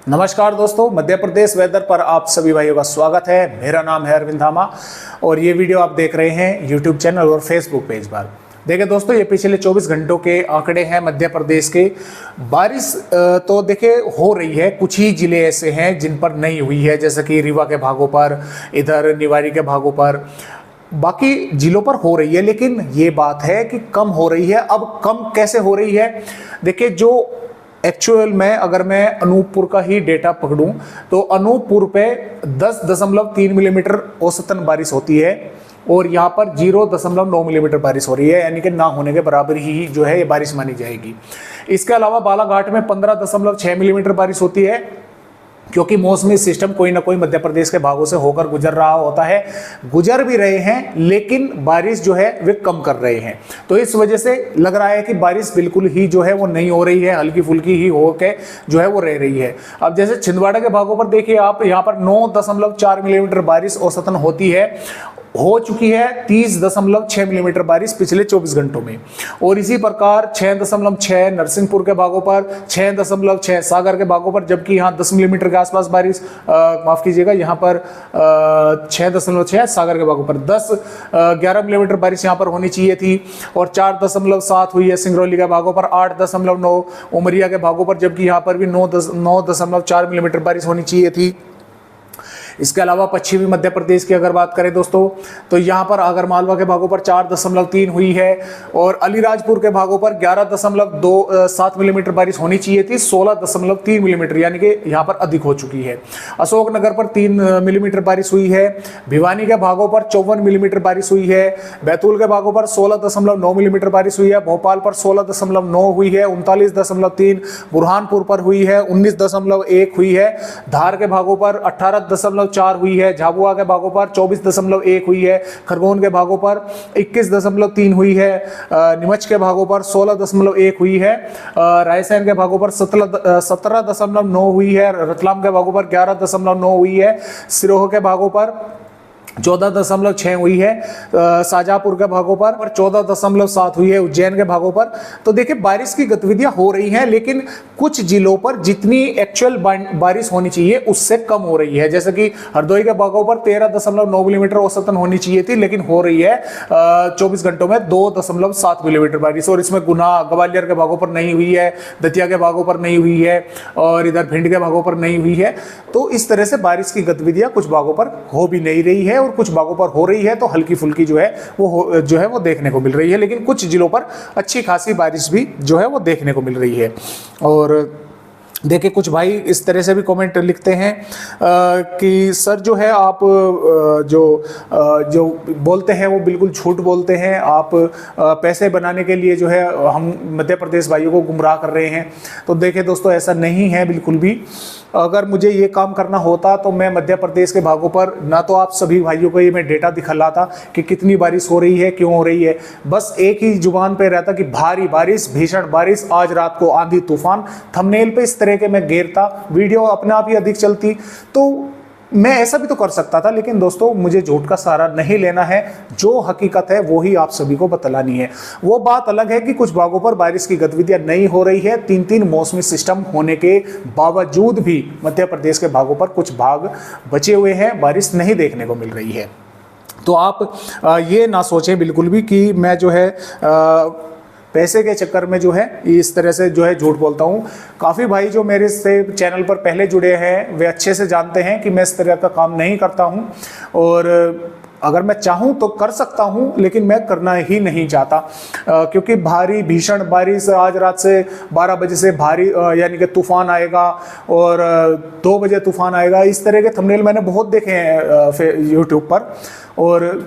नमस्कार दोस्तों, मध्य प्रदेश वेदर पर आप सभी भाइयों का स्वागत है। मेरा नाम है अरविंद धामा और ये वीडियो आप देख रहे हैं यूट्यूब चैनल और फेसबुक पेज पर। देखिए दोस्तों, ये पिछले 24 घंटों के आंकड़े हैं मध्य प्रदेश के। बारिश तो देखिए हो रही है, कुछ ही जिले ऐसे हैं जिन पर नहीं हुई है, जैसे कि रीवा के भागों पर, इधर निवाड़ी के भागों पर, बाकी जिलों पर हो रही है। लेकिन ये बात है कि कम हो रही है। अब कम कैसे हो रही है? देखिए, जो एक्चुअल में अगर मैं अनूपपुर का ही डेटा पकड़ूं तो अनूपपुर पे 10.3 मिलीमीटर औसतन बारिश होती है और यहाँ पर 0.9 मिलीमीटर बारिश हो रही है, यानी कि ना होने के बराबर ही जो है ये बारिश मानी जाएगी। इसके अलावा बालाघाट में 15.6 मिलीमीटर बारिश होती है, क्योंकि मौसमी सिस्टम कोई ना कोई मध्य प्रदेश के भागों से होकर गुजर रहा होता है, गुजर भी रहे हैं, लेकिन बारिश जो है वे कम कर रहे हैं। तो इस वजह से लग रहा है कि बारिश बिल्कुल ही जो है वो नहीं हो रही है, हल्की फुल्की ही होकर जो है वो रह रही है। अब जैसे छिंदवाड़ा के भागों पर देखिए आप, यहाँ पर 9.4 मिलीमीटर बारिश औसतन होती है, हो चुकी है 30.6 मिलीमीटर बारिश पिछले 24 घंटों में। और इसी प्रकार 6.6 नरसिंहपुर के भागों पर, 6.6 सागर के भागों पर, जबकि यहाँ 10 मिलीमीटर के आसपास बारिश, माफ कीजिएगा, यहाँ पर 6.6 सागर के भागों पर, 11 मिलीमीटर बारिश यहाँ पर होनी चाहिए थी। और 4.7 हुई है सिंगरौली के भागों पर, 8.9 उमरिया के भागों पर, जबकि यहाँ पर भी 9.4 मिलीमीटर बारिश होनी चाहिए थी। इसके अलावा पश्चिमी मध्य प्रदेश की अगर बात करें दोस्तों, तो यहाँ पर आगरमालवा के भागों पर 4.3 हुई है और अलीराजपुर के भागों पर 11.7 मिलीमीटर बारिश होनी चाहिए थी, 16.3 मिलीमीटर, यानी कि यहाँ पर अधिक हो चुकी है। अशोकनगर पर 3 मिलीमीटर बारिश हुई है, भिवानी के भागों पर 54 मिलीमीटर बारिश हुई है, बैतूल के भागों पर 16.9 मिलीमीटर बारिश हुई है, भोपाल पर 16.9 हुई है, 39.3 बुरहानपुर पर हुई है, 19.1 हुई है, धार के भागों पर 18.4 हुई है, झाबुआ के भागों पर 24.1 हुई है, खरगोन के भागों पर 21.3 हुई है, नीमच के भागों पर 16.1 हुई है, रायसेन के भागों पर 17.9 हुई है, रतलाम के भागों पर 11.9 हुई है, सिरोह के भागों पर 14.6 हुई है, शाजापुर के भागों पर 14.7 हुई है, उज्जैन के भागों पर। तो देखिए, बारिश की गतिविधियां हो रही हैं, लेकिन कुछ जिलों पर जितनी एक्चुअल बारिश होनी चाहिए उससे कम हो रही है। जैसे कि हरदोई के भागों पर 13.9 मिलीमीटर औसतन होनी चाहिए थी, लेकिन हो रही है 24 घंटों में 2.7 मिलीमीटर बारिश। और इसमें गुना ग्वालियर के भागों पर नहीं हुई है, दतिया के भागों पर नहीं हुई है और इधर भिंड के भागों पर नहीं हुई है। तो इस तरह से बारिश की गतिविधियां कुछ भागों पर हो भी नहीं रही है और कुछ भागों पर हो रही है, तो हल्की फुल्की जो है वो देखने को मिल रही है। लेकिन कुछ जिलों पर अच्छी खासी बारिश भी जो है वो देखने को मिल रही है। और देखिए, कुछ भाई इस तरह से भी कमेंट लिखते हैं कि सर जो है आप जो बोलते हैं वो बिल्कुल झूठ बोलते हैं, आप पैसे बनाने के लिए जो है हम मध्य प्रदेश भाइयों को गुमराह कर रहे हैं। तो देखिए दोस्तों, ऐसा नहीं है बिल्कुल भी। अगर मुझे ये काम करना होता तो मैं मध्य प्रदेश के भागों पर ना तो आप सभी भाइयों को ये मैं डेटा दिखलाता कि कितनी बारिश हो रही है, क्यों हो रही है, बस एक ही जुबान पे रहता कि भारी बारिश, भीषण बारिश, आज रात को आंधी तूफान, थंबनेल पे इस तरह के मैं घेरता, वीडियो अपने आप ही अधिक चलती। तो मैं ऐसा भी तो कर सकता था, लेकिन दोस्तों मुझे झूठ का सहारा नहीं लेना है, जो हकीकत है वो ही आप सभी को बतलानी है। वो बात अलग है कि कुछ भागों पर बारिश की गतिविधियां नहीं हो रही है, 3 मौसमी सिस्टम होने के बावजूद भी मध्य प्रदेश के भागों पर कुछ भाग बचे हुए हैं, बारिश नहीं देखने को मिल रही है। तो आप ये ना सोचें बिल्कुल भी कि मैं जो है पैसे के चक्कर में जो है इस तरह से जो है झूठ बोलता हूँ। काफ़ी भाई जो मेरे से चैनल पर पहले जुड़े हैं वे अच्छे से जानते हैं कि मैं इस तरह का काम नहीं करता हूँ, और अगर मैं चाहूँ तो कर सकता हूँ, लेकिन मैं करना ही नहीं चाहता, क्योंकि भारी भीषण बारिश, आज रात से 12 बजे से भारी यानी कि तूफान आएगा और 2 बजे तूफान आएगा, इस तरह के थंबनेल मैंने बहुत देखे हैं यूट्यूब पर, और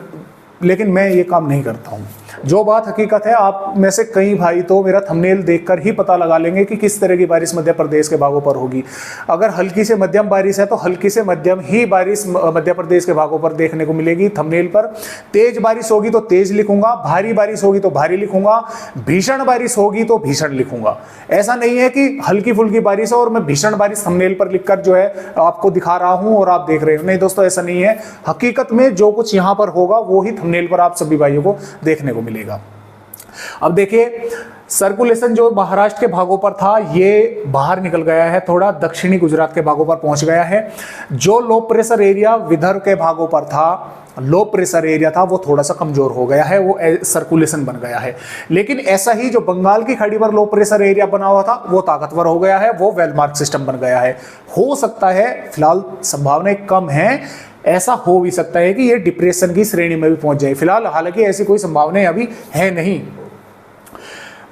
लेकिन मैं ये काम नहीं करता हूँ। जो बात हकीकत है, आप में से कई भाई तो मेरा थंबनेल देखकर ही पता लगा लेंगे कि किस तरह की बारिश मध्य प्रदेश के भागों पर होगी। अगर हल्की से मध्यम बारिश है तो हल्की से मध्यम ही बारिश मध्य प्रदेश के भागों पर देखने को मिलेगी थंबनेल पर। तेज बारिश होगी तो तेज लिखूंगा, भारी बारिश होगी तो भारी लिखूंगा, भीषण बारिश होगी तो भीषण लिखूंगा। ऐसा नहीं है कि हल्की फुल्की बारिश है और मैं भीषण बारिश थंबनेल पर लिखकर जो है आपको दिखा रहा हूं और आप देख रहे हो। नहीं दोस्तों, ऐसा नहीं है। हकीकत में जो कुछ यहां पर होगा वो ही थंबनेल पर आप सभी भाइयों को देखने को मिलेगा। अब देखिए, सर्कुलेशन जो महाराष्ट्र के भागों पर था ये बाहर निकल गया है, थोड़ा दक्षिणी गुजरात के भागों पर पहुंच गया है। जो लो प्रेशर एरिया विदर्भ के भागों पर था, लो प्रेशर एरिया था, वो थोड़ा सा कमजोर हो गया है, वो सर्कुलेशन बन गया है। लेकिन ऐसा ही जो बंगाल की खाड़ी पर लो प्रेशर एरिया बना हुआ था वो ताकतवर हो गया है, वो वेलमार्क सिस्टम बन गया है। हो सकता है, फिलहाल संभावनाएं कम है, ऐसा हो भी सकता है कि ये डिप्रेशन की श्रेणी में भी पहुंच जाए। फिलहाल हालांकि ऐसी कोई संभावनाएं अभी है नहीं।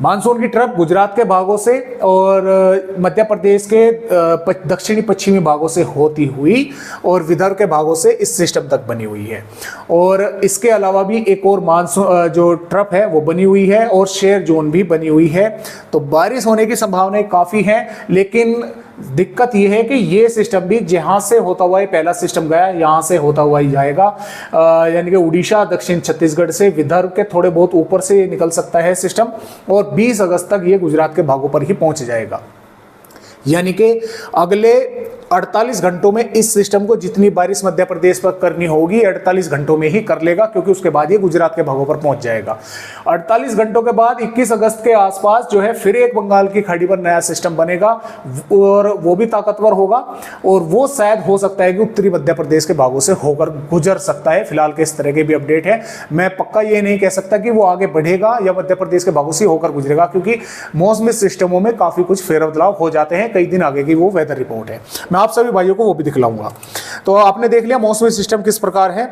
मानसून की ट्रफ गुजरात के भागों से और मध्य प्रदेश के दक्षिणी पश्चिमी भागों से होती हुई और विदर्भ के भागों से इस सिस्टम तक बनी हुई है। और इसके अलावा भी एक और मानसून जो ट्रफ है वो बनी हुई है और शेयर जोन भी बनी हुई है। तो बारिश होने की संभावनाएं काफ़ी हैं, लेकिन दिक्कत यह है कि ये सिस्टम भी जहां से होता हुआ पहला सिस्टम गया यहां से होता हुआ ही जाएगा, यानी कि उड़ीसा दक्षिण छत्तीसगढ़ से विदर्भ के थोड़े बहुत ऊपर से निकल सकता है सिस्टम और 20 अगस्त तक ये गुजरात के भागों पर ही पहुंच जाएगा। यानी कि अगले 48 घंटों में इस सिस्टम को जितनी बारिश मध्य प्रदेश पर करनी होगी 48 घंटों में ही कर लेगा, क्योंकि उसके बाद ये गुजरात के भागों पर पहुंच जाएगा। 48 घंटों के बाद 21 अगस्त के आसपास जो है फिर एक बंगाल की खाड़ी पर नया सिस्टम बनेगा और वो भी ताकतवर होगा और वो शायद हो सकता है कि उत्तरी मध्य प्रदेश के भागों से होकर गुजर सकता है। फिलहाल के इस तरह के भी अपडेट है। मैं पक्का ये नहीं कह सकता कि वो आगे बढ़ेगा या मध्य प्रदेश के भागों से होकर गुजरेगा, क्योंकि मौसमी सिस्टमों में काफी कुछ फेरबदलाव हो जाते हैं। कई दिन आगे की वो वेदर रिपोर्ट है, मैं आप सभी भाइयों को वो भी दिखलाऊंगा। तो आपने देख लिया मौसमी सिस्टम किस प्रकार है।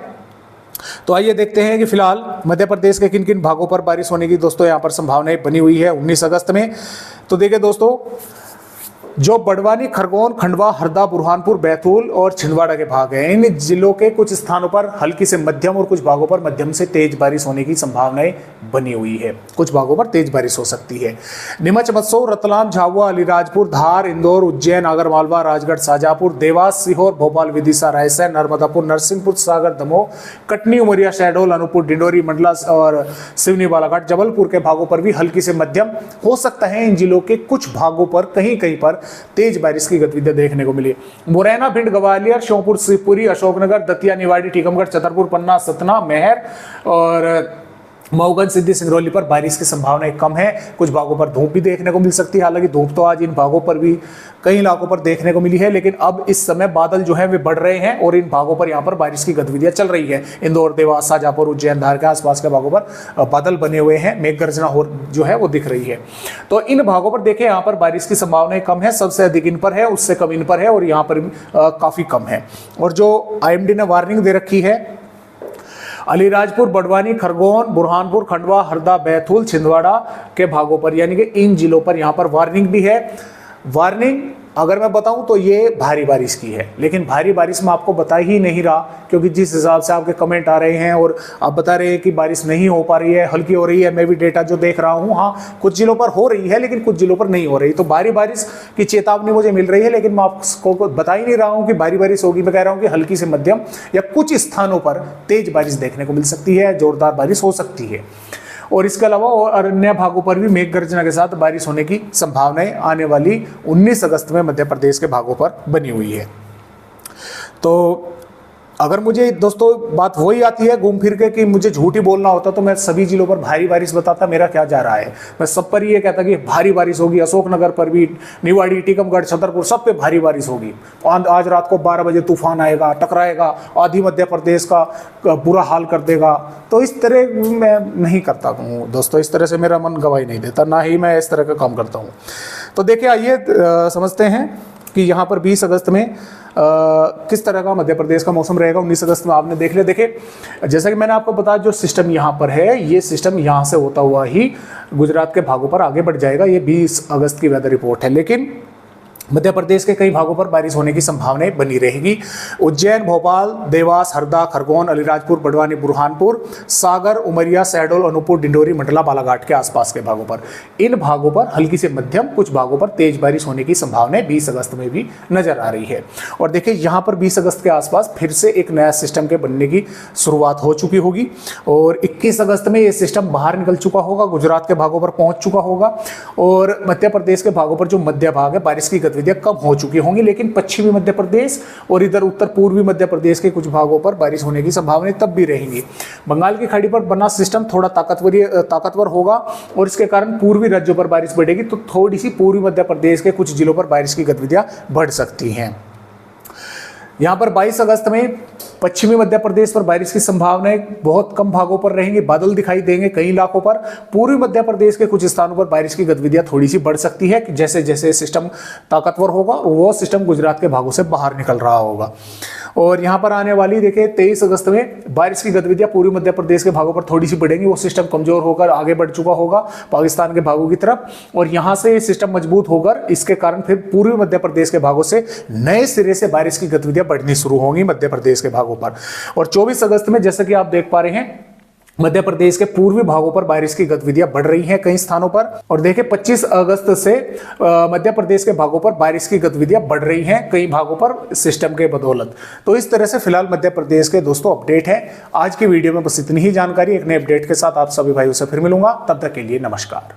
तो आइए देखते हैं कि फिलहाल मध्य प्रदेश के किन किन भागों पर बारिश होने की दोस्तों यहाँ पर संभावनाएं बनी हुई है 19 अगस्त में। तो देखिए दोस्तों, जो बड़वानी, खरगोन, खंडवा, हरदा, बुरहानपुर, बैतूल और छिंदवाड़ा के भाग हैं, इन जिलों के कुछ स्थानों पर हल्की से मध्यम और कुछ भागों पर मध्यम से तेज बारिश होने की संभावनाएं बनी हुई है। कुछ भागों पर तेज बारिश हो सकती है। नीमच, मत्सौर, रतलाम, झाबुआ, अलीराजपुर, धार, इंदौर, उज्जैन, आगरमालवा, राजगढ़, शाजापुर, देवास, सीहोर, भोपाल, विदिशा, रायसेन, नर्मदापुर, नरसिंहपुर, सागर, दमोह, कटनी, उमरिया, शहडोल, अनूपपुर, डिंडोरी, मंडला और सिवनी, बालाघाट, जबलपुर के भागों पर भी हल्की से मध्यम हो सकता है। इन जिलों के कुछ भागों पर कहीं कहीं पर तेज बारिश की गतिविधियां देखने को मिली। मुरैना, भिंड, ग्वालियर, श्योपुर, शिवपुरी, अशोकनगर, दतिया, निवाड़ी, टीकमगढ़, छतरपुर, पन्ना, सतना, महर और मऊगंज, सिद्धि, सिंगरौली पर बारिश की संभावनाएं कम है। कुछ भागों पर धूप भी देखने को मिल सकती है। हालांकि धूप तो आज इन भागों पर भी कई इलाकों पर देखने को मिली है, लेकिन अब इस समय बादल जो है वे बढ़ रहे हैं और इन भागों पर यहाँ पर बारिश की गतिविधियां चल रही है। इंदौर, देवास, शाजापुर, उज्जैन, धार के आसपास के भागों पर बादल बने हुए हैं, मेघ गर्जना हो जो है वो दिख रही है। तो इन भागों पर देखें, यहाँ पर बारिश की संभावनाएं कम है। सबसे अधिक इन पर है, उससे कम इन पर है और यहाँ पर काफी कम है। और जो IMD ने वार्निंग दे रखी है, अलीराजपुर, बड़वानी, खरगोन, बुरहानपुर, खंडवा, हरदा, बैतूल, छिंदवाड़ा के भागों पर, यानी कि इन जिलों पर यहाँ पर वार्निंग भी है। वार्निंग अगर मैं बताऊं तो ये भारी बारिश की है, लेकिन भारी बारिश में आपको बता ही नहीं रहा, क्योंकि जिस हिसाब से आपके कमेंट आ रहे हैं और आप बता रहे हैं कि बारिश नहीं हो पा रही है, हल्की हो रही है, मैं भी डेटा जो देख रहा हूं, हाँ कुछ जिलों पर हो रही है लेकिन कुछ जिलों पर नहीं हो रही। तो भारी बारिश की चेतावनी मुझे मिल रही है, लेकिन मैं आपको बता ही नहीं रहा हूँ कि भारी बारिश होगी। मैं कह रहा हूँ कि हल्की से मध्यम या कुछ स्थानों पर तेज बारिश देखने को मिल सकती है, जोरदार बारिश हो सकती है। और इसके अलावा और अन्य भागों पर भी मेघ गर्जना के साथ बारिश होने की संभावनाएं आने वाली 19 अगस्त में मध्य प्रदेश के भागों पर बनी हुई है। तो अगर मुझे दोस्तों बात वही आती है घूम फिर के कि मुझे झूठ ही बोलना होता तो मैं सभी जिलों पर भारी बारिश बताता, मेरा क्या जा रहा है। मैं सब पर ये कहता कि भारी बारिश होगी, अशोकनगर पर भी, निवाड़ी, टीकमगढ़, छतरपुर सब पे भारी बारिश होगी। आज रात को 12 बजे तूफान आएगा, टकराएगा, आधी मध्य प्रदेश का बुरा हाल कर देगा। तो इस तरह मैं नहीं करता हूँ दोस्तों, इस तरह से मेरा मन गवाही नहीं देता, ना ही मैं इस तरह का काम करता हूँ। तो देखिए आइए समझते हैं कि यहाँ पर 20 अगस्त में किस तरह का मध्य प्रदेश का मौसम रहेगा। 19 अगस्त में आपने देख लिया। देखिए जैसा कि मैंने आपको बताया, जो सिस्टम यहाँ पर है, ये सिस्टम यहाँ से होता हुआ ही गुजरात के भागों पर आगे बढ़ जाएगा। ये 20 अगस्त की वेदर रिपोर्ट है, लेकिन मध्य प्रदेश के कई भागों पर बारिश होने की संभावनाएं बनी रहेगी। उज्जैन, भोपाल, देवास, हरदा, खरगोन, अलीराजपुर, बड़वानी, बुरहानपुर, सागर, उमरिया, शहडोल, अनूपपुर, डिंडोरी, मंडला, बालाघाट के आसपास के भागों पर, इन भागों पर हल्की से मध्यम, कुछ भागों पर तेज बारिश होने की संभावनाएं 20 अगस्त में भी नजर आ रही है। और देखिए यहाँ पर 20 अगस्त के आसपास फिर से एक नया सिस्टम के बनने की शुरुआत हो चुकी होगी और 21 अगस्त में ये सिस्टम बाहर निकल चुका होगा, गुजरात के भागों पर पहुंच चुका होगा और मध्य प्रदेश के भागों पर जो मध्य भाग है, बारिश की गतिविधियां कम हो चुकी होंगी, लेकिन पश्चिमी मध्य प्रदेश और इधर उत्तर पूर्वी मध्य प्रदेश के कुछ भागों पर बारिश होने की संभावना तब भी रहेंगी। बंगाल की खाड़ी पर बना सिस्टम थोड़ा ताकतवर होगा और इसके कारण पूर्वी राज्यों पर बारिश बढ़ेगी, तो थोड़ी सी पूर्वी मध्य प्रदेश के कुछ जिलों पर बारिश की गतिविधियां बढ़ सकती हैं। यहाँ पर 22 अगस्त में पश्चिमी मध्य प्रदेश पर बारिश की संभावनाएं बहुत कम भागों पर रहेंगी, बादल दिखाई देंगे कई इलाकों पर। पूर्वी मध्य प्रदेश के कुछ स्थानों पर बारिश की गतिविधियां थोड़ी सी बढ़ सकती है, जैसे जैसे सिस्टम ताकतवर होगा वो सिस्टम गुजरात के भागों से बाहर निकल रहा होगा। और यहाँ पर आने वाली देखिए 23 अगस्त में बारिश की गतिविधियां पूर्वी मध्य प्रदेश के भागों पर थोड़ी सी बढ़ेंगी, वो सिस्टम कमजोर होकर आगे बढ़ चुका होगा पाकिस्तान के भागों की तरफ, और यहाँ से सिस्टम मजबूत होकर इसके कारण फिर पूर्वी मध्य प्रदेश के भागों से नए सिरे से बारिश की गतिविधियां बढ़नी शुरू होंगी मध्य प्रदेश के भागों पर। और 24 अगस्त में जैसा कि आप देख पा रहे हैं मध्य प्रदेश के पूर्वी भागों पर बारिश की गतिविधियां बढ़ रही हैं कई स्थानों पर। और देखिए 25 अगस्त से मध्य प्रदेश के भागों पर बारिश की गतिविधियां बढ़ रही हैं कई भागों पर सिस्टम के बदौलत। तो इस तरह से फिलहाल मध्य प्रदेश के दोस्तों अपडेट है। आज की वीडियो में बस इतनी ही जानकारी। एक नए अपडेट के साथ आप सभी भाइयों से फिर मिलूंगा, तब तक के लिए नमस्कार।